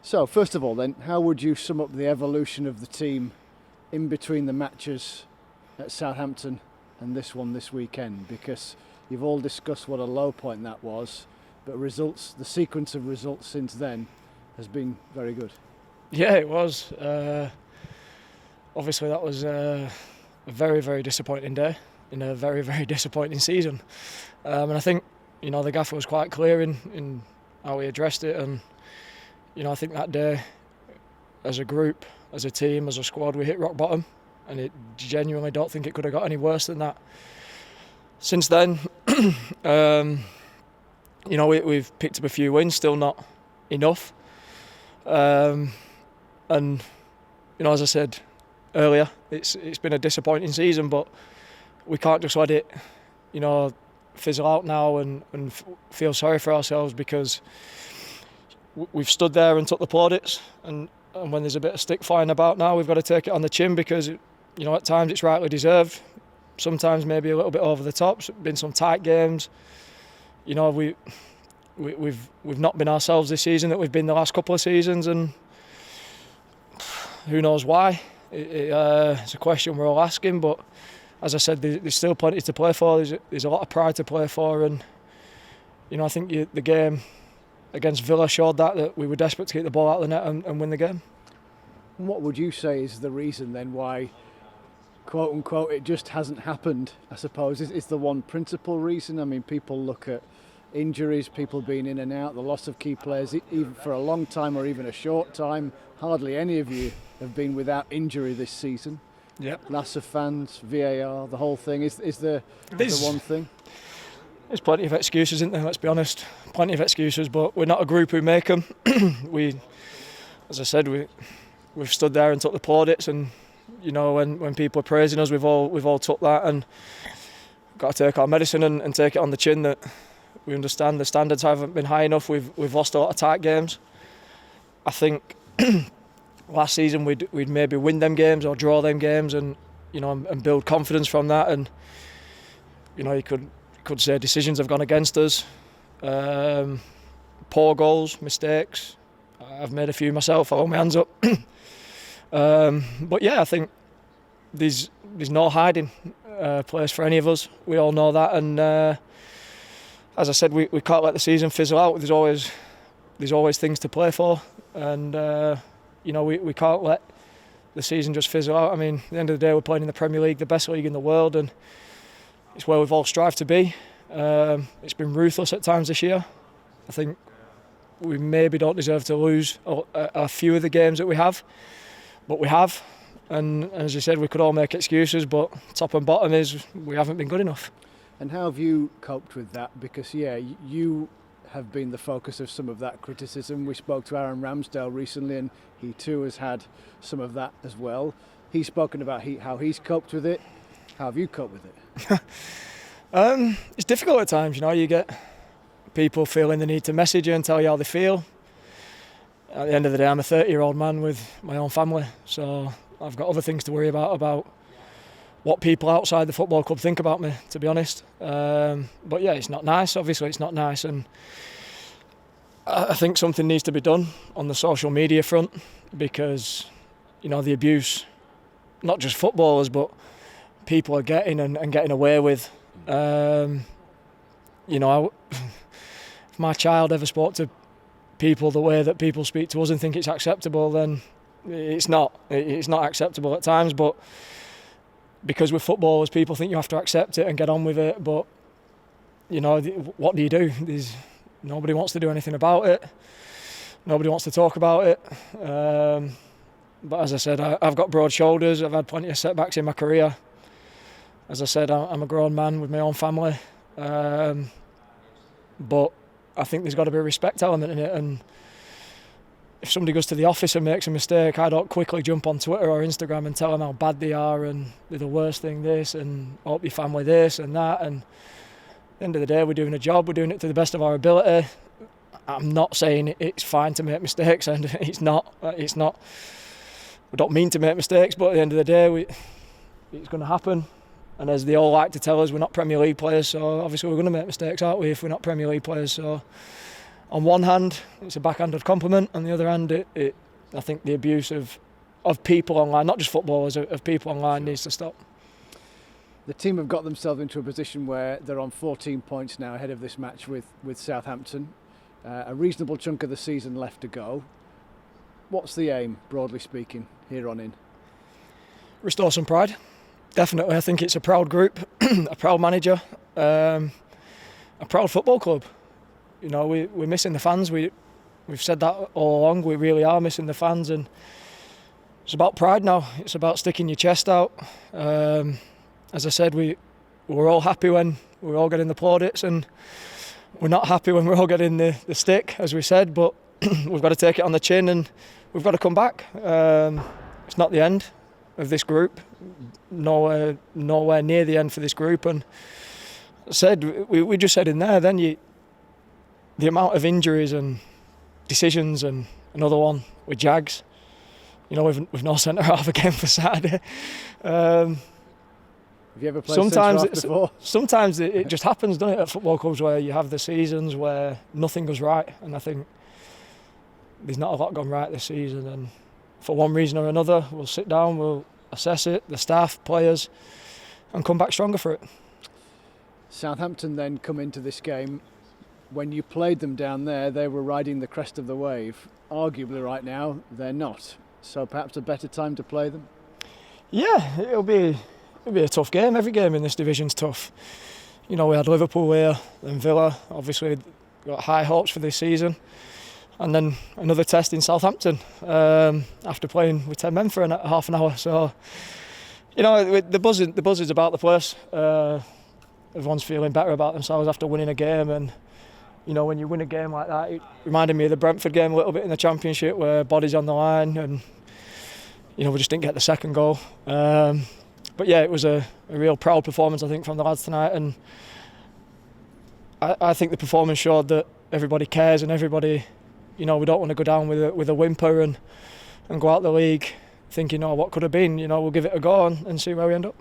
So, first of all then, how would you sum up the evolution of the team in between the matches at Southampton and this one this weekend? Because you've all discussed what a low point that was, but the sequence of results since then has been very good. Yeah, it was. Obviously that was a very, very disappointing day in a very, very disappointing season. And I think, the gaffer was quite clear in how he addressed it, and I think that day, as a group, as a team, as a squad, we hit rock bottom, and it genuinely don't think it could have got any worse than that. Since then, we've picked up a few wins, still not enough. And as I said earlier, it's been a disappointing season, but we can't just let it, fizzle out now and feel sorry for ourselves, because we've stood there and took the plaudits, and when there's a bit of stick flying about now, we've got to take it on the chin, because at times it's rightly deserved, sometimes maybe a little bit over the top. It's been some tight games. We've not been ourselves this season that we've been the last couple of seasons, and who knows why. It's a question we're all asking, but as I said, there's still plenty to play for. There's a lot of pride to play for, and I think the game against Villa showed that we were desperate to get the ball out of the net and win the game. What would you say is the reason then why, quote unquote, it just hasn't happened? I suppose is the one principal reason. I mean, people look at injuries, people being in and out, the loss of key players, even for a long time or even a short time. Hardly any of you have been without injury this season. Yep. Loss of fans, VAR, the whole thing. Is the one thing? There's plenty of excuses, isn't there? Let's be honest. Plenty of excuses, but we're not a group who make them. As I said, we've stood there and took the plaudits, and when people are praising us, we've all took that, and got to take our medicine and take it on the chin that we understand the standards haven't been high enough. We've lost a lot of tight games. I think last season we'd maybe win them games or draw them games, and and build confidence from that. And you could say decisions have gone against us, poor goals, mistakes. I've made a few myself. I'll hold my hands up. But yeah, I think there's no hiding place for any of us. We all know that, and as I said, we can't let the season fizzle out. There's always things to play for, and we can't let the season just fizzle out. I mean, at the end of the day, we're playing in the Premier League, the best league in the world, and it's where we've all strived to be. It's been ruthless at times this year. I think we maybe don't deserve to lose a few of the games that we have, but we have. And as you said, we could all make excuses, but top and bottom is we haven't been good enough. And how have you coped with that? Because you have been the focus of some of that criticism. We spoke to Aaron Ramsdale recently, and he too has had some of that as well. He's spoken about how he's coped with it. How have you coped with it? It's difficult at times. You get people feeling the need to message you and tell you how they feel. At the end of the day, I'm a 30-year-old man with my own family, so I've got other things to worry about what people outside the football club think about me, to be honest. But yeah, it's not nice. Obviously, it's not nice, and I think something needs to be done on the social media front, because the abuse, not just footballers, but people are getting and getting away with. If my child ever spoke to people the way that people speak to us and think it's acceptable, then it's not. It's not acceptable at times, but because we're footballers, people think you have to accept it and get on with it. But what do you do? Nobody wants to do anything about it. Nobody wants to talk about it. But as I said, I've got broad shoulders. I've had plenty of setbacks in my career. As I said, I'm a grown man with my own family. But I think there's got to be a respect element in it. And if somebody goes to the office and makes a mistake, I don't quickly jump on Twitter or Instagram and tell them how bad they are and they're the worst thing this and hope your family this and that. And at the end of the day, we're doing a job. We're doing it to the best of our ability. I'm not saying it's fine to make mistakes, and it's not. We don't mean to make mistakes, but at the end of the day, it's going to happen. And as they all like to tell us, we're not Premier League players, so obviously we're going to make mistakes, aren't we, if we're not Premier League players. So on one hand, it's a backhanded compliment. On the other hand, I think the abuse of people online, not just footballers, of people online needs to stop. The team have got themselves into a position where they're on 14 points now ahead of this match with Southampton. A reasonable chunk of the season left to go. What's the aim, broadly speaking, here on in? Restore some pride. Definitely, I think it's a proud group, a proud manager, a proud football club. You know, we're missing the fans. We've said that all along. We really are missing the fans, and it's about pride now. It's about sticking your chest out. As I said, we're all happy when we're all getting the plaudits, and we're not happy when we're all getting the stick, as we said. But we've got to take it on the chin, and we've got to come back. It's not the end of this group. Nowhere near the end for this group. And we just said in there, then the amount of injuries and decisions, and another one with Jags. You know, we've no centre half again for Saturday. Have you ever played centre half before? Sometimes it just happens, doesn't it, at football clubs, where you have the seasons where nothing goes right, and I think there's not a lot gone right this season, and for one reason or another, we'll sit down, we'll assess it, the staff, players, and come back stronger for it. Southampton then come into this game. When you played them down there, they were riding the crest of the wave. Arguably right now, they're not. So perhaps a better time to play them? Yeah, it'll be a tough game. Every game in this division's tough. You know, we had Liverpool here, then Villa. Obviously, got high hopes for this season. And then another test in Southampton after playing with 10 men for half an hour. So, you know, the buzz is about the place. Everyone's feeling better about themselves after winning a game. And, you know, when you win a game like that, it reminded me of the Brentford game a little bit in the Championship, where bodies on the line, and, you know, we just didn't get the second goal. But yeah, it was a real proud performance, I think, from the lads tonight. And I think the performance showed that everybody cares, and everybody, you know, we don't want to go down with a whimper and go out the league thinking, oh, what could have been. You know, we'll give it a go and see where we end up.